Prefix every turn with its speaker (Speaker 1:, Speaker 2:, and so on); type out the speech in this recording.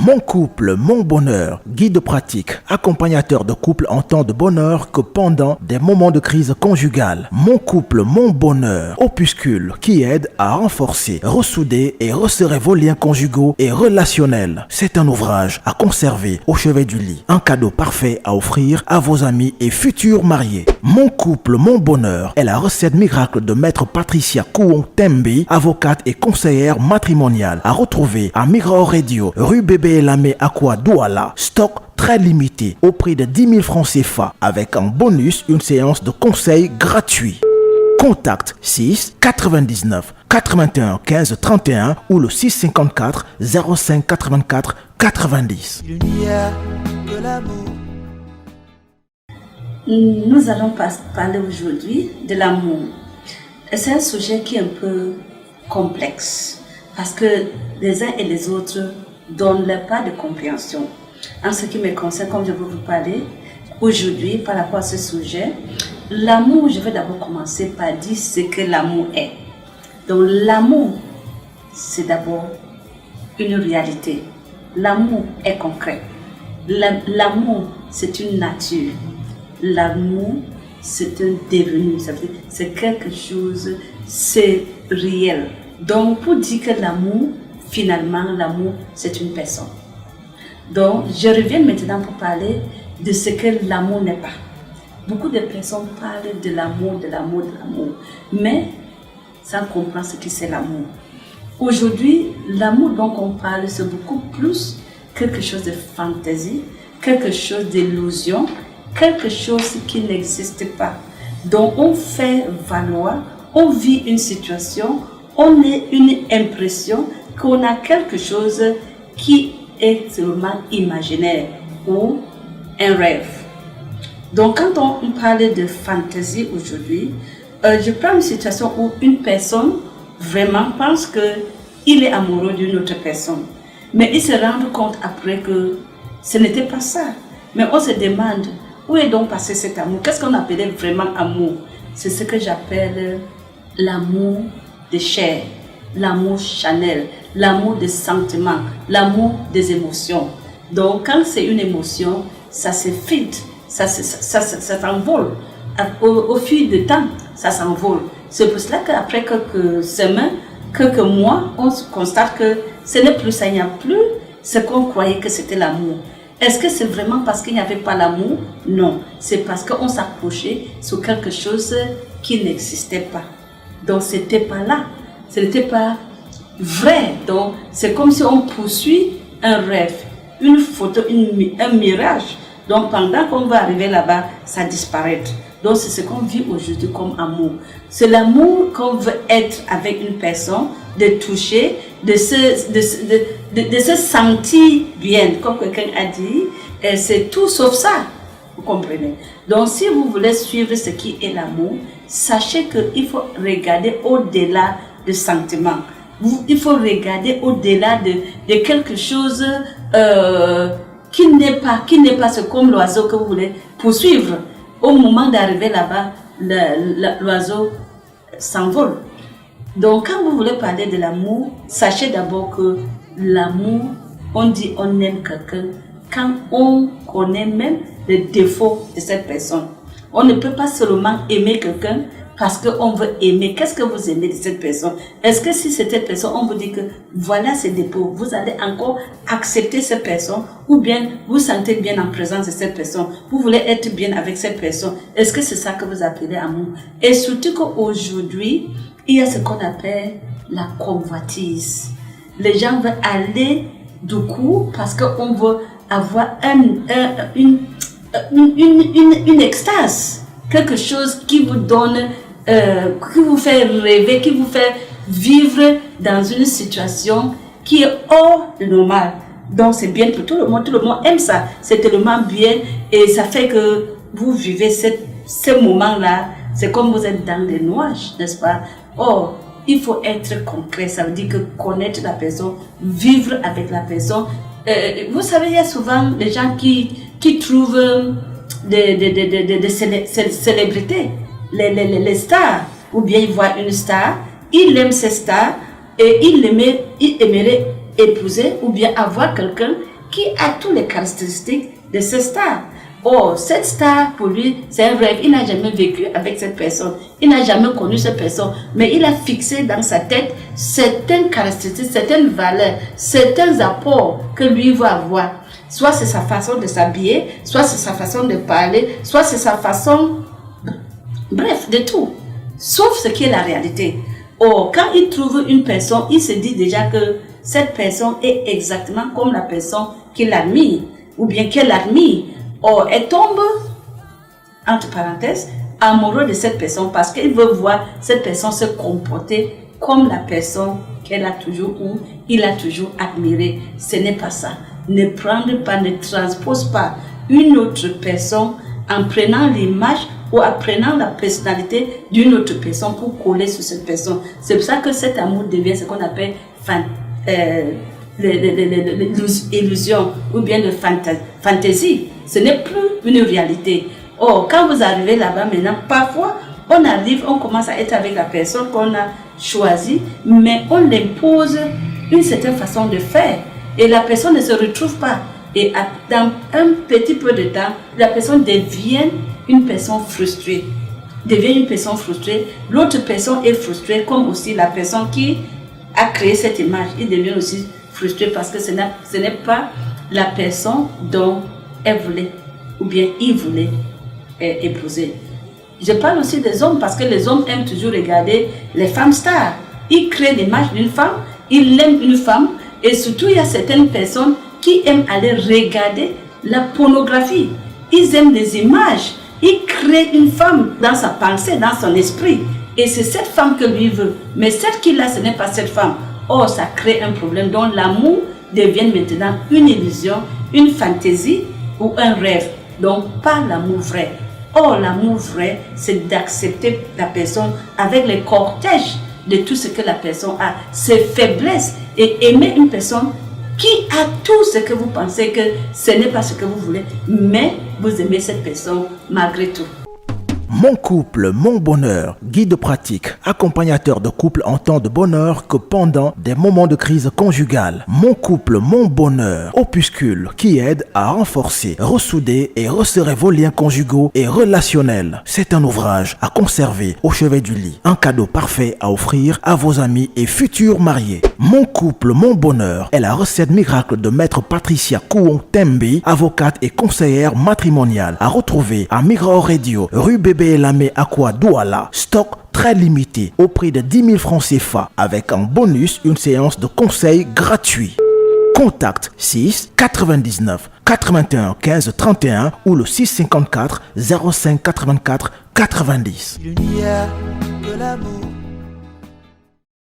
Speaker 1: Mon couple, mon bonheur, guide pratique, accompagnateur de couple en temps de bonheur que pendant des moments de crise conjugale. Mon couple, mon bonheur, opuscule qui aide à renforcer, ressouder et resserrer vos liens conjugaux et relationnels. C'est un ouvrage à conserver au chevet du lit. Un cadeau parfait à offrir à vos amis et futurs mariés. Mon couple, mon bonheur est la recette miracle de maître Patricia Kouon-Tembi, avocate et conseillère matrimoniale. À retrouver à Mira Radio, rue Bébé Elamé Aqua Douala. Stock très limité au prix de 10 000 francs CFA avec en bonus une séance de conseil gratuit. Contact 6 99 81 15 31 ou le 654 05 84 90.
Speaker 2: Il n'y a que l'amour.
Speaker 3: Nous allons parler aujourd'hui de l'amour. C'est un sujet qui est un peu complexe parce que les uns et les autres donnent leur part de compréhension. En ce qui me concerne, comme je veux vous parler aujourd'hui par rapport à ce sujet, l'amour, je vais d'abord commencer par dire ce que l'amour est. Donc l'amour, c'est d'abord une réalité. L'amour est concret. L'amour, c'est une nature. L'amour, c'est un devenu. C'est quelque chose, c'est réel. Donc pour dire que l'amour, finalement, l'amour, c'est une personne. Donc je reviens maintenant pour parler de ce que l'amour n'est pas. Beaucoup de personnes parlent de l'amour, de l'amour, de l'amour, mais sans comprendre ce que c'est l'amour. Aujourd'hui, l'amour dont on parle, c'est beaucoup plus quelque chose de fantaisie, quelque chose d'illusion, quelque chose qui n'existe pas. Donc on fait valoir, on vit une situation, on a une impression qu'on a quelque chose qui est seulement imaginaire ou un rêve. Donc quand on parle de fantaisie aujourd'hui, je prends une situation où une personne vraiment pense qu'il est amoureux d'une autre personne. Mais il se rend compte après que ce n'était pas ça. Mais on se demande, où est donc passé cet amour? Qu'est-ce qu'on appelait vraiment amour? C'est ce que j'appelle l'amour de chair, l'amour charnel, l'amour des sentiments, l'amour des émotions. Donc quand c'est une émotion, ça se filtre, ça s'envole. Au fil du temps, ça s'envole. C'est pour cela qu'après quelques semaines, quelques mois, on constate que ce n'est plus ça, il n'y a plus ce qu'on croyait que c'était l'amour. Est-ce que c'est vraiment parce qu'il n'y avait pas l'amour? Non, c'est parce qu'on s'approchait sur quelque chose qui n'existait pas. Donc ce n'était pas là, ce n'était pas vrai. Donc c'est comme si on poursuit un rêve, une photo, un mirage. Donc pendant qu'on va arriver là-bas, ça disparaît. Donc c'est ce qu'on vit aujourd'hui comme amour. C'est l'amour qu'on veut être avec une personne, de toucher, de se sentir bien, comme quelqu'un a dit. C'est tout sauf ça, vous comprenez. Donc si vous voulez suivre ce qui est l'amour, sachez qu'il faut regarder au-delà du sentiment. Il faut regarder au-delà de quelque chose qui n'est pas ce comme l'oiseau que vous voulez poursuivre. Au moment d'arriver là-bas, l'oiseau s'envole. Donc, quand vous voulez parler de l'amour, sachez d'abord que l'amour, on dit on aime quelqu'un quand on connaît même les défauts de cette personne. On ne peut pas seulement aimer quelqu'un parce qu'on veut aimer. Qu'est-ce que vous aimez de cette personne? Est-ce que si c'est cette personne, on vous dit que voilà ses défauts, vous allez encore accepter cette personne ou bien vous sentez bien en présence de cette personne, vous voulez être bien avec cette personne? Est-ce que c'est ça que vous appelez amour? Et surtout qu'aujourd'hui, il y a ce qu'on appelle la convoitise. Les gens veulent aller du coup parce qu'on veut avoir une extase, quelque chose qui vous donne, qui vous fait rêver, qui vous fait vivre dans une situation qui est hors du normal. Donc c'est bien pour tout le monde aime ça, c'est tellement bien et ça fait que vous vivez ce moment-là, c'est comme vous êtes dans des nuages, n'est-ce pas? Or, il faut être concret, ça veut dire que connaître la personne, vivre avec la personne. Vous savez, il y a souvent des gens qui trouvent des célébrités, les stars, ou bien ils voient une star, ils aiment cette star et ils aimerait épouser ou bien avoir quelqu'un qui a toutes les caractéristiques de cette star. Oh, cette star, pour lui, c'est un rêve. Il n'a jamais vécu avec cette personne. Il n'a jamais connu cette personne. Mais il a fixé dans sa tête certaines caractéristiques, certaines valeurs, certains apports que lui va avoir. Soit c'est sa façon de s'habiller, soit c'est sa façon de parler, soit c'est sa façon... Bref, de tout. Sauf ce qui est la réalité. Oh, quand il trouve une personne, il se dit déjà que cette personne est exactement comme la personne qu'il admire, ou bien qu'elle admire. Oh, elle tombe, entre parenthèses, amoureux de cette personne parce qu'il veut voir cette personne se comporter comme la personne qu'elle a toujours ou il a toujours admiré. Ce n'est pas ça. Ne prendre pas, ne transpose pas une autre personne en prenant l'image ou en prenant la personnalité d'une autre personne pour coller sur cette personne. C'est pour ça que cet amour devient ce qu'on appelle l'illusion ou bien le fantaisie. Ce n'est plus une réalité. Oh, quand vous arrivez là-bas maintenant, parfois, on commence à être avec la personne qu'on a choisie, mais on l'impose une certaine façon de faire. Et la personne ne se retrouve pas. Et dans un petit peu de temps, la personne devient une personne frustrée. L'autre personne est frustrée, comme aussi la personne qui a créé cette image. Il devient aussi frustré parce que ce n'est pas la personne dont elle voulait ou bien il voulait épouser. Je parle aussi des hommes parce que les hommes aiment toujours regarder les femmes stars. Ils créent l'image d'une femme, ils aiment une femme et surtout il y a certaines personnes qui aiment aller regarder la pornographie. Ils aiment les images. Ils créent une femme dans sa pensée, dans son esprit. Et c'est cette femme que lui veut. Mais celle qu'il a, ce n'est pas cette femme. Oh, ça crée un problème. Donc l'amour devient maintenant une illusion, une fantaisie ou un rêve. Donc pas l'amour vrai. Or, l'amour vrai, c'est d'accepter la personne avec le cortège de tout ce que la personne a, ses faiblesses, et aimer une personne qui a tout ce que vous pensez que ce n'est pas ce que vous voulez, mais vous aimez cette personne malgré tout.
Speaker 1: Mon couple, mon bonheur, guide pratique, accompagnateur de couple en temps de bonheur que pendant des moments de crise conjugale. Mon couple, mon bonheur, opuscule qui aide à renforcer, ressouder et resserrer vos liens conjugaux et relationnels. C'est un ouvrage à conserver au chevet du lit. Un cadeau parfait à offrir à vos amis et futurs mariés. Mon couple, mon bonheur est la recette miracle de maître Patricia Kouon-Tembi, avocate et conseillère matrimoniale. À retrouver à Migrao Radio, rue Bébé Lamé Aqua Douala, stock très limité au prix de 10 000 francs CFA avec en bonus une séance de conseil gratuit. Contact 6 99 81 15 31 ou le 654 05 84 90.
Speaker 2: Il n'y a que l'amour.